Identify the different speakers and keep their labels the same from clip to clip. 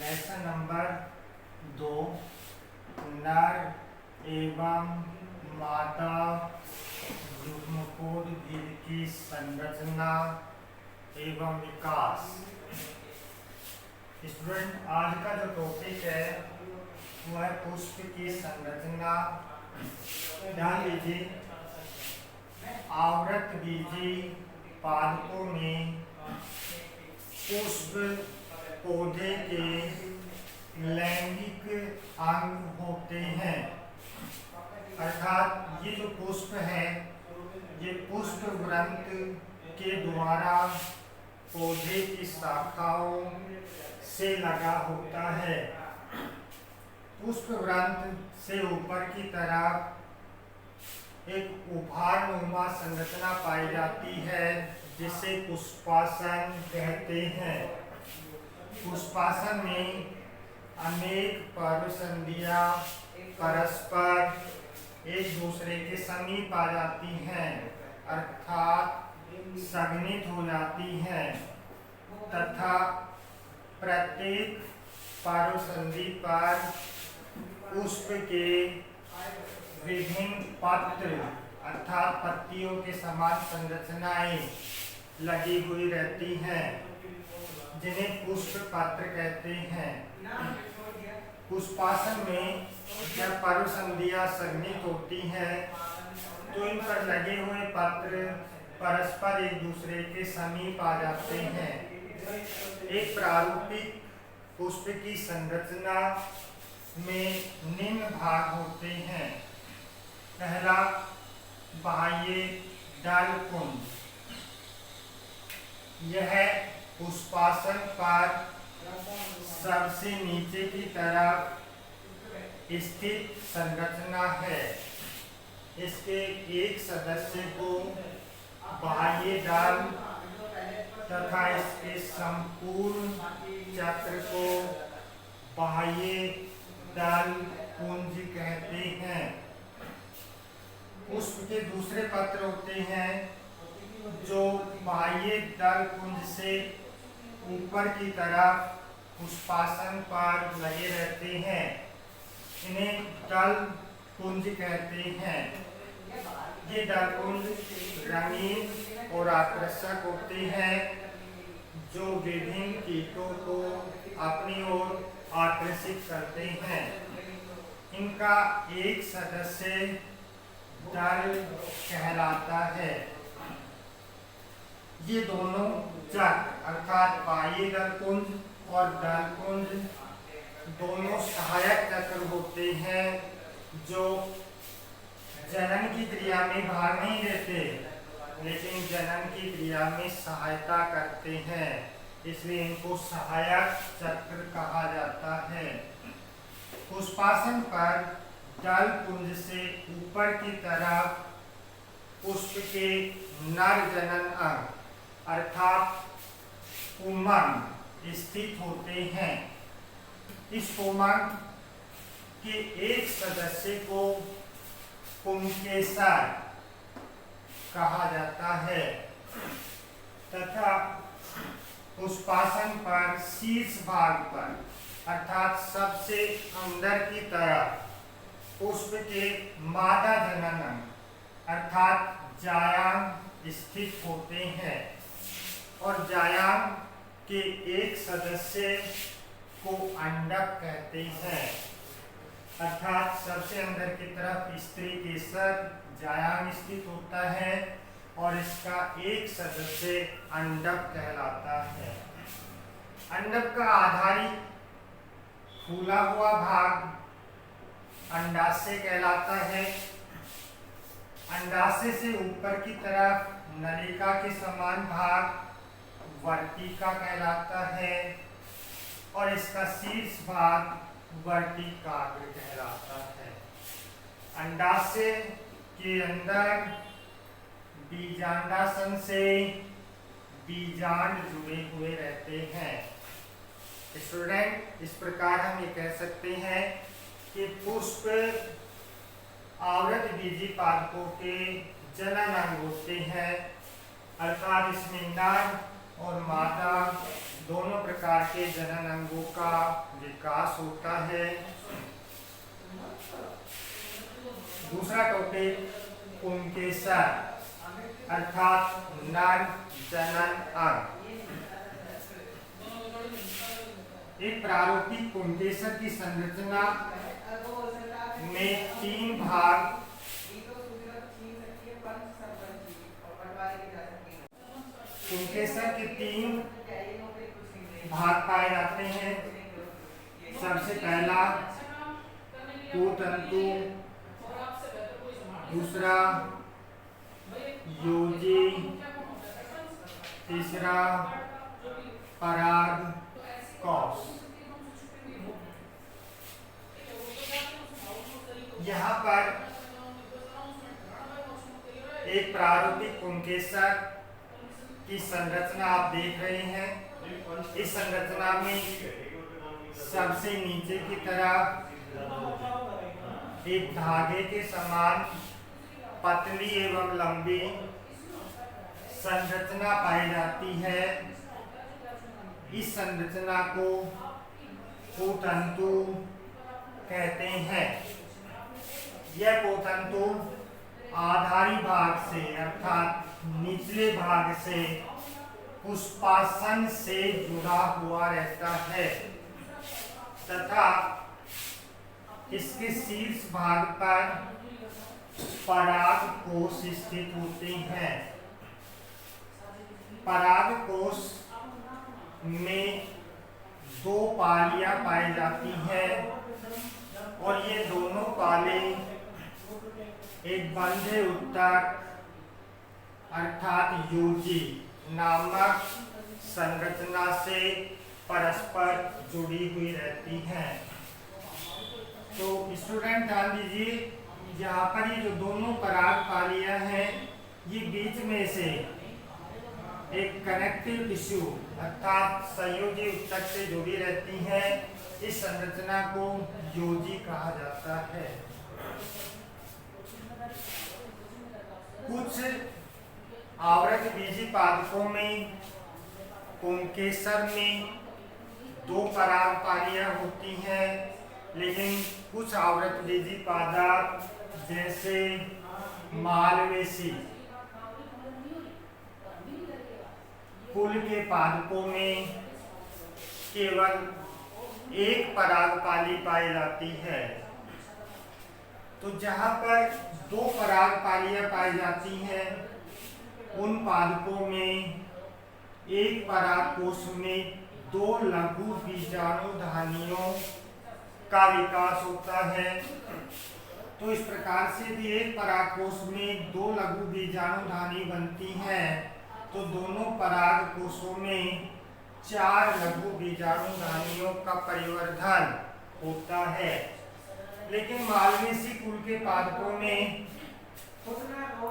Speaker 1: Lesson number 2 नर एवं मादा युग्मकोड बीज की संरचना एवं विकास। स्टूडेंट, आज का जो टॉपिक है वो है पुष्प की संरचना। ध्यान दीजिए, आवृतबीजी पादपों में पुष्प पौधे के लैंगिक अंग होते हैं, अर्थात ये जो पुष्प है ये पुष्प वृंत के द्वारा पौधे की शाखाओं से लगा होता है। पुष्प वृंत से ऊपर की तरफ एक उभारनुमा संरचना पाई जाती है जिसे पुष्पासन कहते हैं। पुष्पासन में अनेक पर्वसंधियां परस्पर एक दूसरे के समीप आ जाती हैं, अर्थात संघनित हो जाती हैं तथा प्रत्येक पर्वसंधि पर पुष्प के विभिन्न पत्र अर्थात पत्तियों के समान संरचनाएं लगी हुई रहती हैं, जिन्हें पुष्प पत्र कहते हैं। पुष्पासन में जब पर्वसंधियां संघनित होती हैं तो इन पर लगे हुए पत्र परस्पर एक दूसरे के समीप आ जाते हैं। एक प्रारूपिक पुष्प की संरचना में निम्न भाग होते हैं। पहला, बाह्य दल कुंज। यह पुष्पासन पर सबसे नीचे की तरफ स्थित संरचना है। इसके एक सदस्य को बाह्य दल तथा इसके संपूर्ण चक्र को बाह्य दल कुंज कहते हैं। पुष्प के दूसरे पत्र होते हैं जो बाह्य दल कुंज से ऊपर की तरफ पुष्पासन पर लगे रहते हैं। इन्हें दल कुंज कहते हैं। ये दल कुंज रंगीन और आकर्षक होते हैं जो विभिन्न कीटों को अपनी ओर आकर्षित करते हैं। इनका एक सदस्य दल कहलाता है। ये दोनों चक्र अर्थात बाह्य दल कुंज और दल कुंज दोनों सहायक चक्र होते हैं जो जनन की क्रिया में भाग नहीं लेते लेकिन जनन की क्रिया में सहायता करते हैं, इसलिए इनको सहायक चक्र कहा जाता है। पुष्पासन पर दल कुंज से ऊपर की तरफ पुष्प के नर जनन अंग अर्थात पुंमंग स्थित होते हैं। इस पुंमंग के एक सदस्य को पुंकेसर कहा जाता है तथा पुष्पासन पर शीर्ष भाग पर अर्थात सबसे अंदर की तरफ पुष्प के मादा जनन अंग अर्थात जायांग स्थित होते हैं और जायांग के एक सदस्य को अंडक कहते हैं, अर्थात सबसे अंदर की तरफ स्त्री केसर जायांग स्थित होता है और इसका एक सदस्य अंडक कहलाता है। अंडक का आधारित फूला हुआ भाग अंडाशय कहलाता है। अंडाशय से ऊपर की तरफ नलिका के समान भाग वर्तिका कहलाता है और इसका शीर्ष भाग वर्तिकाग्र कहलाता है। अंडाशय के अंदर बीजांडासन से बीजांड जुड़े हुए रहते हैं। स्टूडेंट, इस प्रकार हम ये कह सकते हैं कि पुष्प आवृतबीजी पादपों के जनन अंग होते हैं, अर्थात इसमें नर और मादा दोनों प्रकार के जनन अंगों का विकास होता है। दूसरा टॉपिक पुंकेसर अर्थात नर जनन अंग। एक प्रारूपिक पुंकेसर की संरचना में 3 भाग पुंकेसर के 3 भाग पाए जाते हैं। सबसे पहला कुतंतु, दूसरा योजी, तीसरा पराग कोश। यहाँ पर एक प्रारूपिक पुंकेसर की संरचना आप देख रहे हैं। इस संरचना में सबसे नीचे की तरफ एक धागे के समान पतली एवं लंबी संरचना पाई जाती है। इस संरचना को कुतंतु कहते हैं। यह कुतंतु आधारी भाग से अर्थात निचले भाग से पुष्पासन से जुड़ा हुआ रहता है तथा इसके शीर्ष भाग पर पराग कोश स्थित होते हैं। पराग कोश में 2 पालियां पाई जाती हैं और ये दोनों पाले एक बंधे उत्तक अर्थात योजी नामक संरचना से परस्पर जुड़ी हुई रहती हैं। तो स्टूडेंट ध्यान दीजिए, यहाँ पर ये जो दोनों पराग पालियां हैं ये बीच में से एक कनेक्टिव टिश्यू अर्थात संयोजी उत्तक से जुड़ी रहती हैं। इस संरचना को योजी कहा जाता है। कुछ आवृत बीजी पादपों में पुंकेसर में 2 पराग पालियां होती हैं, लेकिन कुछ आवृत बीजी पादप जैसे मालवेसी कुल के पादपों में केवल 1 पराग पाली पाई जाती है। तो जहां पर 2 पराग पालियां पाई जाती हैं उन पादपों में एक पराग कोश में 2 लघु बीजाणुधानियों का विकास होता है। तो इस प्रकार से यदि एक पराग कोश में 2 लघु बीजाणुधानी बनती हैं तो दोनों पराग कोशों में 4 लघु बीजाणुधानियों का परिवर्धन होता है। लेकिन मालवेसी कुल के पादपों में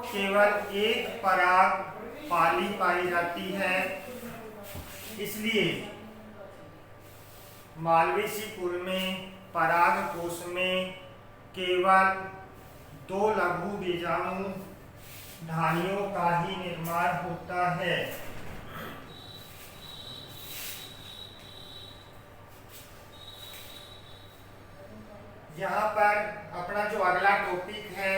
Speaker 1: केवल 1 पराग पाली पाई जाती है। इसलिए मालवेसी कुल में पराग कोश में केवल 2 लघु बीजाणु धानियों का ही निर्माण होता है। यहाँ पर अपना जो अगला टॉपिक है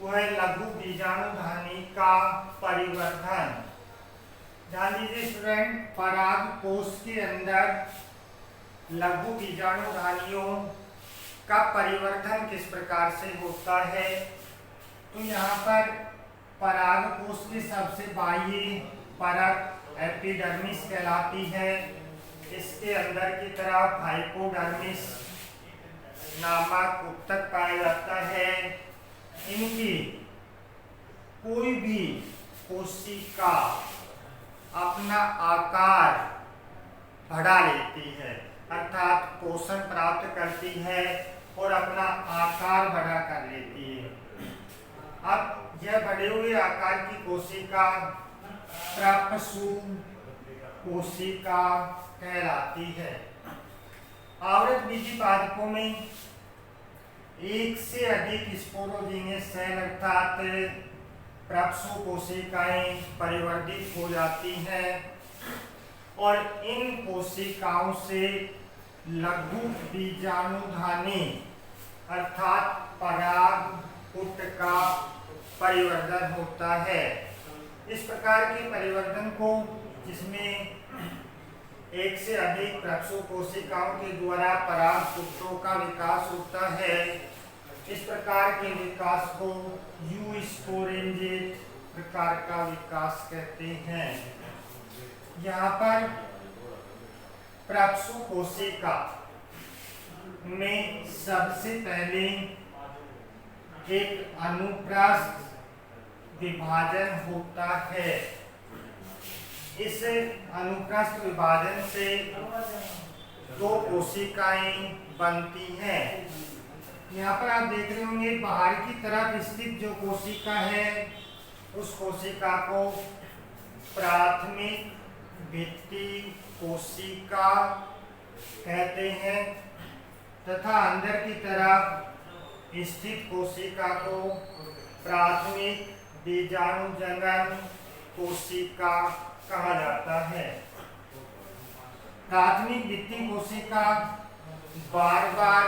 Speaker 1: वह है लघु बीजाणुधानी का परिवर्धन। ध्यान दीजिए स्टूडेंट, पराग कोश के अंदर लघु बीजाणुधानियों का परिवर्धन किस प्रकार से होता है। तो यहाँ पर पराग कोश के सबसे बाह्य परत एपिडर्मिस कहलाती है। इसके अंदर की तरफ हाइपोडर्मिस नामक उत्तक पाया जाता है। इनकी कोई भी कोशिका अपना आकार बढ़ा लेती है अर्थात पोषण प्राप्त करती है और अपना आकार बड़ा कर लेती है। अब यह बढ़े हुए आकार की कोशिका प्रपसु कोशिका कहलाती है। आवृत बीजी पादपों में 1 से अधिक स्पोरोजीनियस सेल अर्थात प्रपसु कोशिकाएं परिवर्तित हो जाती हैं और इन कोशिकाओं से लघु बीजाणुधानी अर्थात परागपुट का परिवर्धन होता है। इस प्रकार के परिवर्तन को, जिसमें एक से अधिक प्रक्षु कोशिकाओं के द्वारा परागपुटों का विकास होता है, इस प्रकार के विकास को यूस्पोरेंजेट प्रकार का विकास कहते हैं। यहाँ पर प्रक्षु कोशिका में सबसे पहले एक अनुप्रस्थ विभाजन होता है। इस अनुप्रस्थ विभाजन से दो कोशिकाएं बनती हैं। यहाँ पर आप देख रहे होंगे बाहर की तरफ स्थित जो कोशिका है उस कोशिका को प्राथमिक भित्ति कोशिका कहते हैं तथा अंदर की तरफ स्थित कोशिका को प्राथमिक बीजाणुजनन कोशिका कहा जाता है। प्राथमिक भित्ति कोशिका बार बार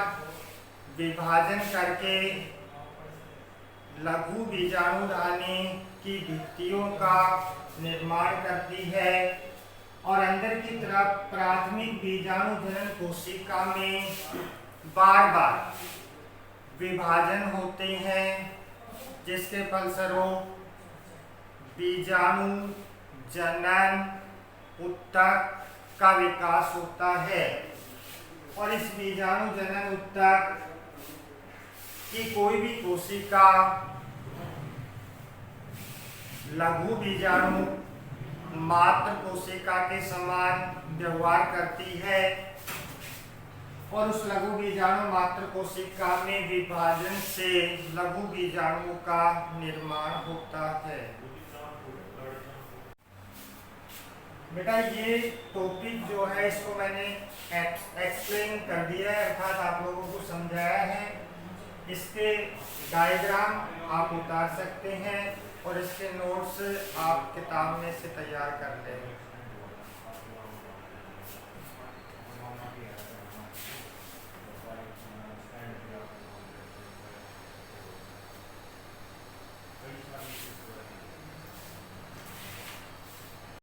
Speaker 1: विभाजन करके लघु बीजाणुधानी की भित्तियों का निर्माण करती है और अंदर की तरफ प्राथमिक बीजाणुजनन कोशिका में बार बार विभाजन होते हैं, जिसके फलस्वरूप बीजाणु जनन ऊतक का विकास होता है और इस बीजाणु जनन ऊतक की कोई भी कोशिका लघु बीजाणु मात्र कोशिका के समान व्यवहार करती है और उस लघु बीजाणु मात्र कोशिका में विभाजन से लघु बीजाणुओं का निर्माण होता है। बेटा ये टॉपिक जो है इसको मैंने एक्सप्लेन कर दिया है, अर्थात आप लोगों को समझाया है। इसके डायग्राम आप उतार सकते हैं और इसके नोट्स आप किताब में से तैयार कर लें।